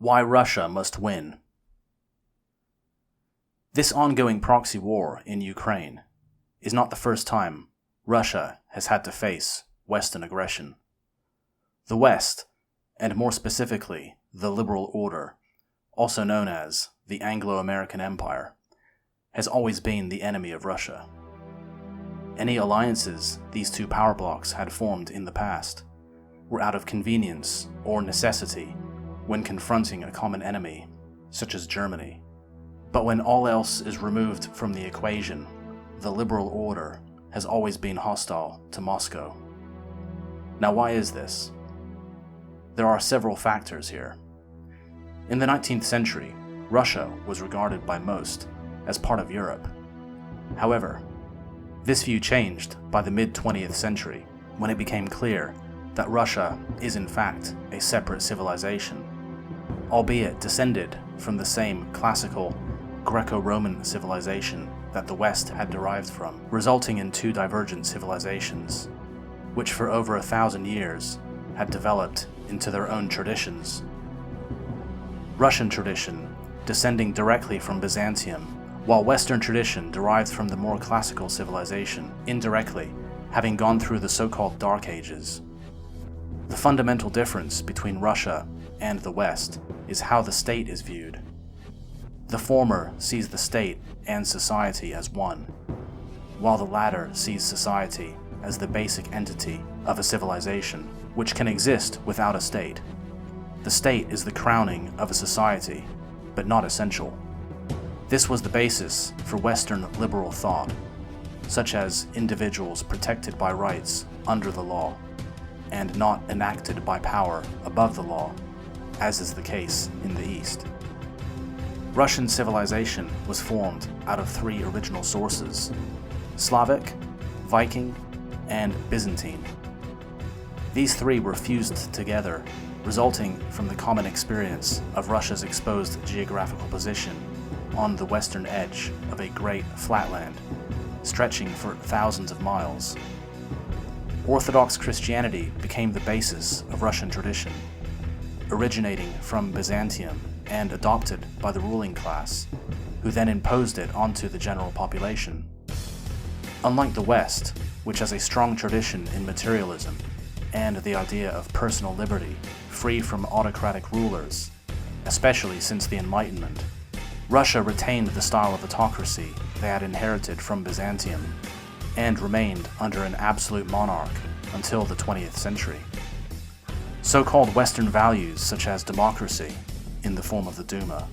Why Russia must win. This ongoing proxy war in Ukraine is not the first time Russia has had to face Western aggression. The West, and more specifically the liberal order, also known as the Anglo-American Empire, has always been the enemy of Russia. Any alliances these two power blocs had formed in the past were out of convenience or necessity when confronting a common enemy, such as Germany. But when all else is removed from the equation, the liberal order has always been hostile to Moscow. Now, why is this? There are several factors here. In the 19th century, Russia was regarded by most as part of Europe. However, this view changed by the mid-20th century when it became clear that Russia is in fact a separate civilization, albeit descended from the same classical Greco-Roman civilization that the West had derived from, resulting in two divergent civilizations, which for over 1,000 years had developed into their own traditions. Russian tradition descending directly from Byzantium, while Western tradition derived from the more classical civilization, indirectly having gone through the so-called Dark Ages. The fundamental difference between Russia and the West is how the state is viewed. The former sees the state and society as one, while the latter sees society as the basic entity of a civilization, which can exist without a state. The state is the crowning of a society, but not essential. This was the basis for Western liberal thought, such as individuals protected by rights under the law, and not enacted by power above the law, as is the case in the East. Russian civilization was formed out of three original sources: Slavic, Viking, and Byzantine. These three were fused together, resulting from the common experience of Russia's exposed geographical position on the western edge of a great flatland, stretching for thousands of miles. Orthodox Christianity became the basis of Russian tradition, originating from Byzantium and adopted by the ruling class, who then imposed it onto the general population. Unlike the West, which has a strong tradition in materialism and the idea of personal liberty, free from autocratic rulers, especially since the Enlightenment, Russia retained the style of autocracy they had inherited from Byzantium and remained under an absolute monarch until the 20th century. So-called Western values such as democracy, in the form of the Duma,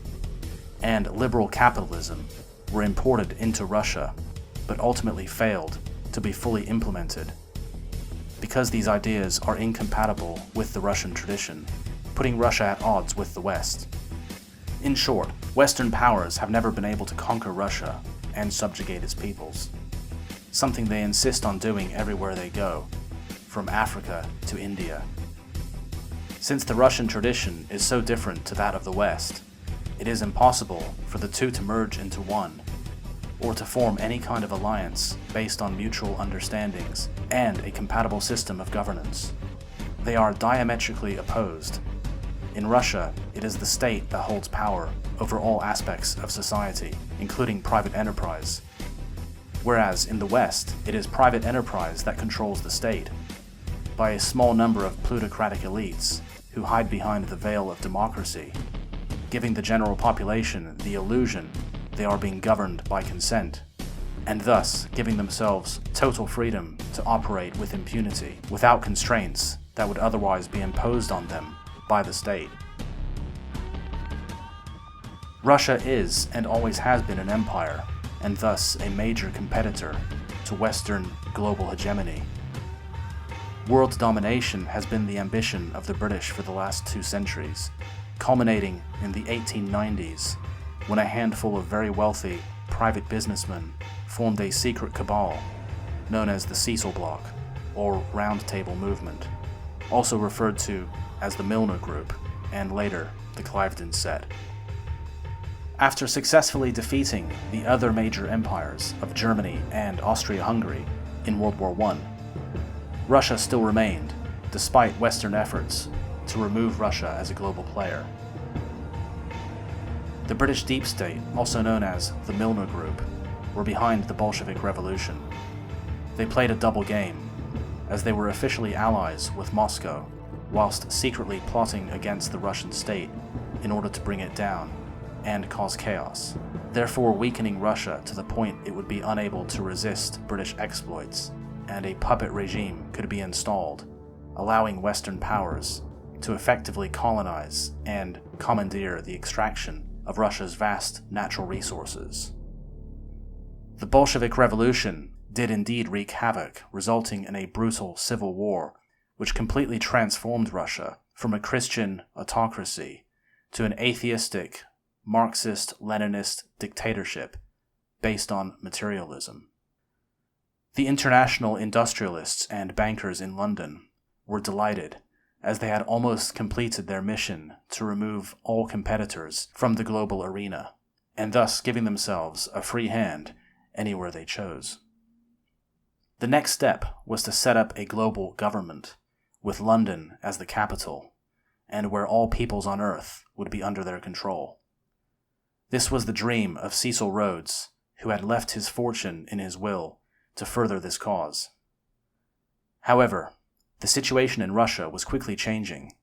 and liberal capitalism were imported into Russia, but ultimately failed to be fully implemented, because these ideas are incompatible with the Russian tradition, putting Russia at odds with the West. In short, Western powers have never been able to conquer Russia and subjugate its peoples, something they insist on doing everywhere they go, from Africa to India. Since the Russian tradition is so different to that of the West, it is impossible for the two to merge into one, or to form any kind of alliance based on mutual understandings and a compatible system of governance. They are diametrically opposed. In Russia, it is the state that holds power over all aspects of society, including private enterprise, whereas in the West, it is private enterprise that controls the state, by a small number of plutocratic elites who hide behind the veil of democracy, giving the general population the illusion they are being governed by consent, and thus giving themselves total freedom to operate with impunity, without constraints that would otherwise be imposed on them by the state. Russia is and always has been an empire, and thus a major competitor to Western global hegemony. World domination has been the ambition of the British for the last 2 centuries, culminating in the 1890s, when a handful of very wealthy private businessmen formed a secret cabal known as the Cecil Bloc, or Round Table Movement, also referred to as the Milner Group, and later the Cliveden Set. After successfully defeating the other major empires of Germany and Austria-Hungary in World War I, Russia still remained, despite Western efforts to remove Russia as a global player. The British deep state, also known as the Milner Group, were behind the Bolshevik Revolution. They played a double game, as they were officially allies with Moscow, whilst secretly plotting against the Russian state in order to bring it down and cause chaos, therefore weakening Russia to the point it would be unable to resist British exploits, and a puppet regime could be installed, allowing Western powers to effectively colonize and commandeer the extraction of Russia's vast natural resources. The Bolshevik Revolution did indeed wreak havoc, resulting in a brutal civil war which completely transformed Russia from a Christian autocracy to an atheistic, Marxist-Leninist dictatorship based on materialism. The international industrialists and bankers in London were delighted, as they had almost completed their mission to remove all competitors from the global arena, and thus giving themselves a free hand anywhere they chose. The next step was to set up a global government, with London as the capital, and where all peoples on Earth would be under their control. This was the dream of Cecil Rhodes, who had left his fortune in his will to further this cause. However, the situation in Russia was quickly changing.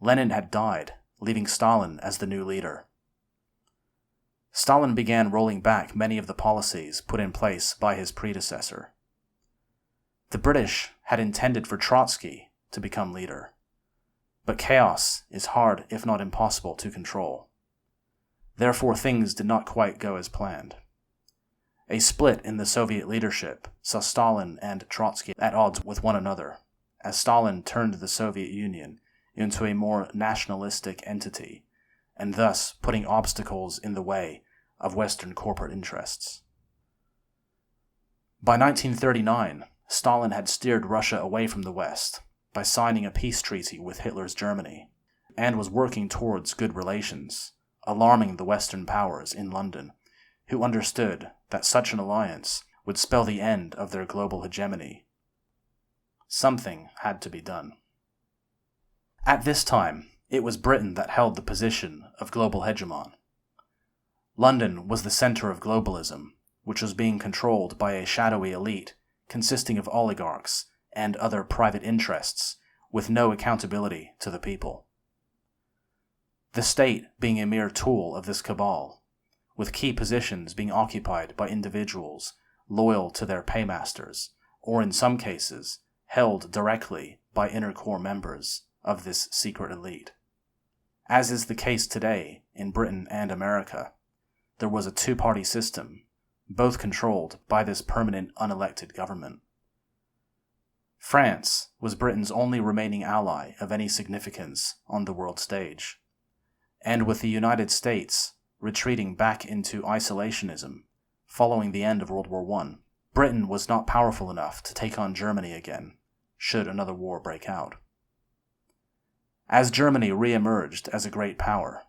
Lenin had died, leaving Stalin as the new leader. Stalin began rolling back many of the policies put in place by his predecessor. The British had intended for Trotsky to become leader, but chaos is hard, if not impossible, to control. Therefore, things did not quite go as planned. A split in the Soviet leadership saw Stalin and Trotsky at odds with one another, as Stalin turned the Soviet Union into a more nationalistic entity, and thus putting obstacles in the way of Western corporate interests. By 1939, Stalin had steered Russia away from the West by signing a peace treaty with Hitler's Germany, and was working towards good relations, alarming the Western powers in London, who understood that such an alliance would spell the end of their global hegemony. Something had to be done. At this time, it was Britain that held the position of global hegemon. London was the center of globalism, which was being controlled by a shadowy elite consisting of oligarchs and other private interests with no accountability to the people. The state being a mere tool of this cabal, with key positions being occupied by individuals loyal to their paymasters, or in some cases, held directly by inner core members of this secret elite. As is the case today in Britain and America, there was a two-party system, both controlled by this permanent unelected government. France was Britain's only remaining ally of any significance on the world stage, and with the United States retreating back into isolationism following the end of World War I, Britain was not powerful enough to take on Germany again, should another war break out. As Germany re-emerged as a great power,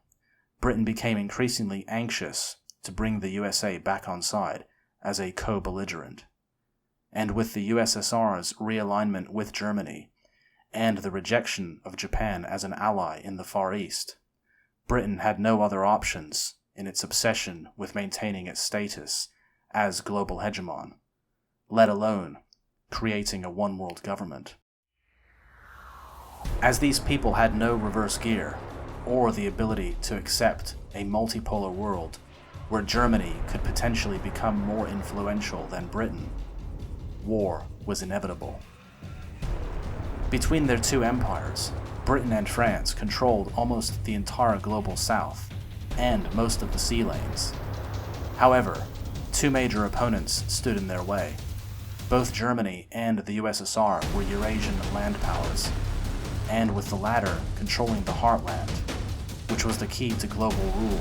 Britain became increasingly anxious to bring the USA back on side as a co-belligerent, and with the USSR's realignment with Germany and the rejection of Japan as an ally in the Far East, Britain had no other options in its obsession with maintaining its status as global hegemon, let alone creating a one-world government. As these people had no reverse gear, or the ability to accept a multipolar world where Germany could potentially become more influential than Britain, war was inevitable. Between their two empires, Britain and France controlled almost the entire global south and most of the sea lanes. However, two major opponents stood in their way. Both Germany and the USSR were Eurasian land powers, and with the latter controlling the heartland, which was the key to global rule,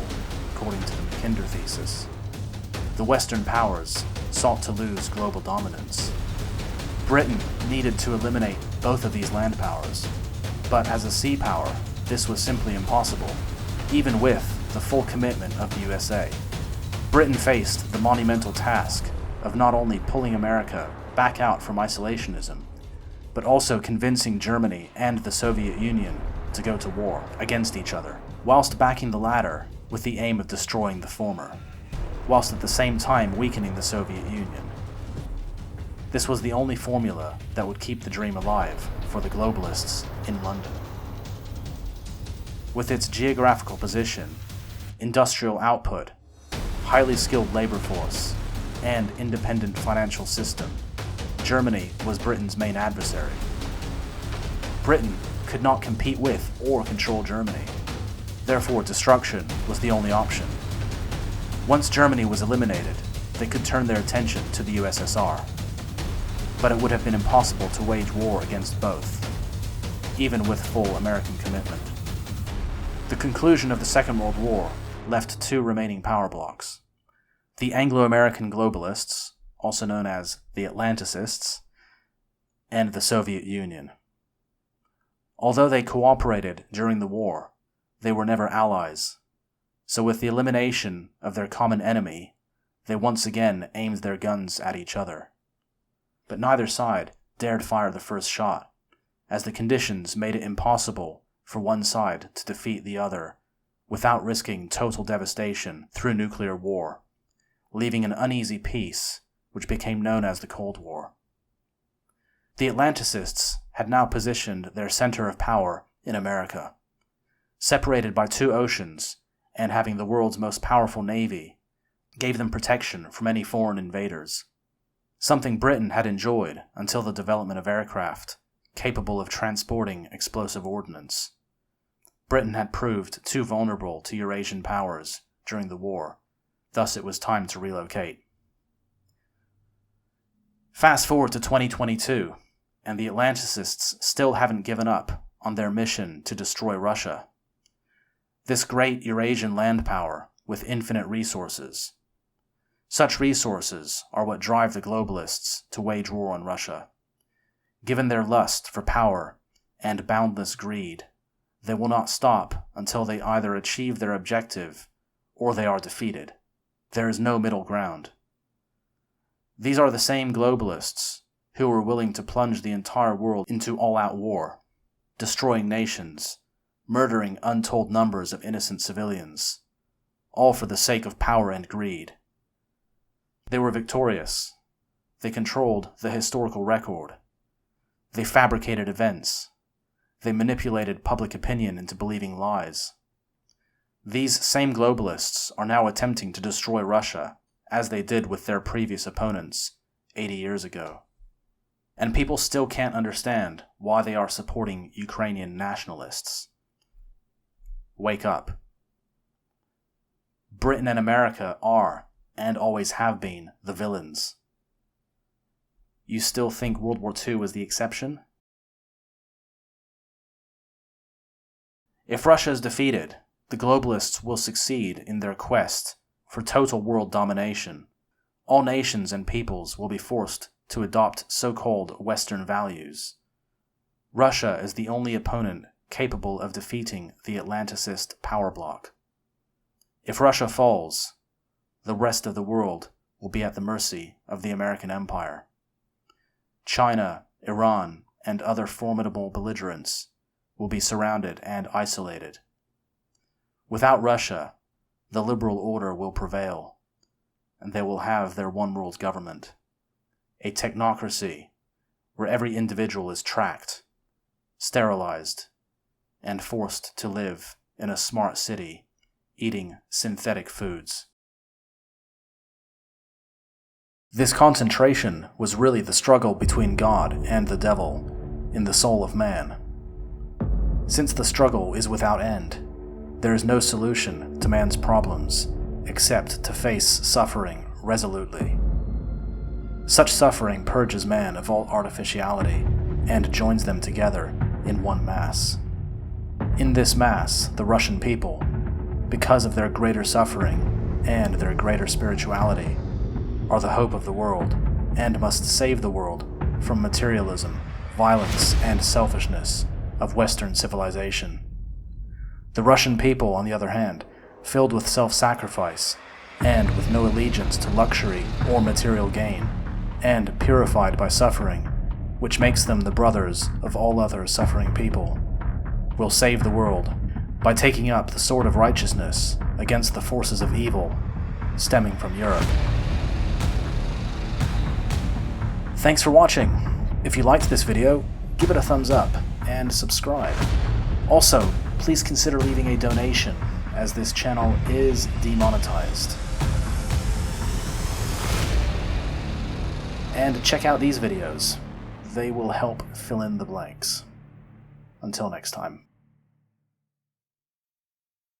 according to the Mackinder thesis. The Western powers sought to lose global dominance. Britain needed to eliminate both of these land powers, but as a sea power, this was simply impossible, even with the full commitment of the USA. Britain faced the monumental task of not only pulling America back out from isolationism, but also convincing Germany and the Soviet Union to go to war against each other. Whilst backing the latter, with the aim of destroying the former, whilst at the same time weakening the Soviet Union. This was the only formula that would keep the dream alive for the globalists in London. With its geographical position, industrial output, highly skilled labor force, and independent financial system, Germany was Britain's main adversary. Britain could not compete with or control Germany. Therefore, destruction was the only option. Once Germany was eliminated, they could turn their attention to the USSR. But it would have been impossible to wage war against both, even with full American commitment. The conclusion of the Second World War left two remaining power blocks: the Anglo-American globalists, also known as the Atlanticists, and the Soviet Union. Although they cooperated during the war, they were never allies. So with the elimination of their common enemy, they once again aimed their guns at each other. But neither side dared fire the first shot, as the conditions made it impossible for one side to defeat the other without risking total devastation through nuclear war, leaving an uneasy peace which became known as the Cold War. The Atlanticists had now positioned their center of power in America. Separated by two oceans and having the world's most powerful navy, gave them protection from any foreign invaders, something Britain had enjoyed until the development of aircraft capable of transporting explosive ordnance. Britain had proved too vulnerable to Eurasian powers during the war, thus it was time to relocate. Fast forward to 2022, and the Atlanticists still haven't given up on their mission to destroy Russia. This great Eurasian land power with infinite resources. Such resources are what drive the globalists to wage war on Russia. Given their lust for power and boundless greed, they will not stop until they either achieve their objective or they are defeated. There is no middle ground. These are the same globalists who were willing to plunge the entire world into all-out war, destroying nations, murdering untold numbers of innocent civilians, all for the sake of power and greed. They were victorious. They controlled the historical record. They fabricated events. They manipulated public opinion into believing lies. These same globalists are now attempting to destroy Russia, as they did with their previous opponents 80 years ago. And people still can't understand why they are supporting Ukrainian nationalists. Wake up. Britain and America are, and always have been, the villains. You still think World War II was the exception? If Russia is defeated, the globalists will succeed in their quest for total world domination. All nations and peoples will be forced to adopt so-called Western values. Russia is the only opponent capable of defeating the Atlanticist power bloc. If Russia falls, the rest of the world will be at the mercy of the American empire. China, Iran, and other formidable belligerents will be surrounded and isolated. Without Russia, the liberal order will prevail, and they will have their one-world government, a technocracy where every individual is tracked, sterilized, and forced to live in a smart city eating synthetic foods. This concentration was really the struggle between God and the devil in the soul of man. Since the struggle is without end, there is no solution to man's problems except to face suffering resolutely. Such suffering purges man of all artificiality and joins them together in one mass. In this mass, the Russian people, because of their greater suffering and their greater spirituality, are the hope of the world and must save the world from materialism, violence, and selfishness of Western civilization. The Russian people, on the other hand, filled with self-sacrifice and with no allegiance to luxury or material gain, and purified by suffering, which makes them the brothers of all other suffering people, will save the world by taking up the sword of righteousness against the forces of evil stemming from Europe. Thanks for watching. If you liked this video, give it a thumbs up and subscribe. Also, please consider leaving a donation, as this channel is demonetized. And check out these videos. They will help fill in the blanks. Until next time.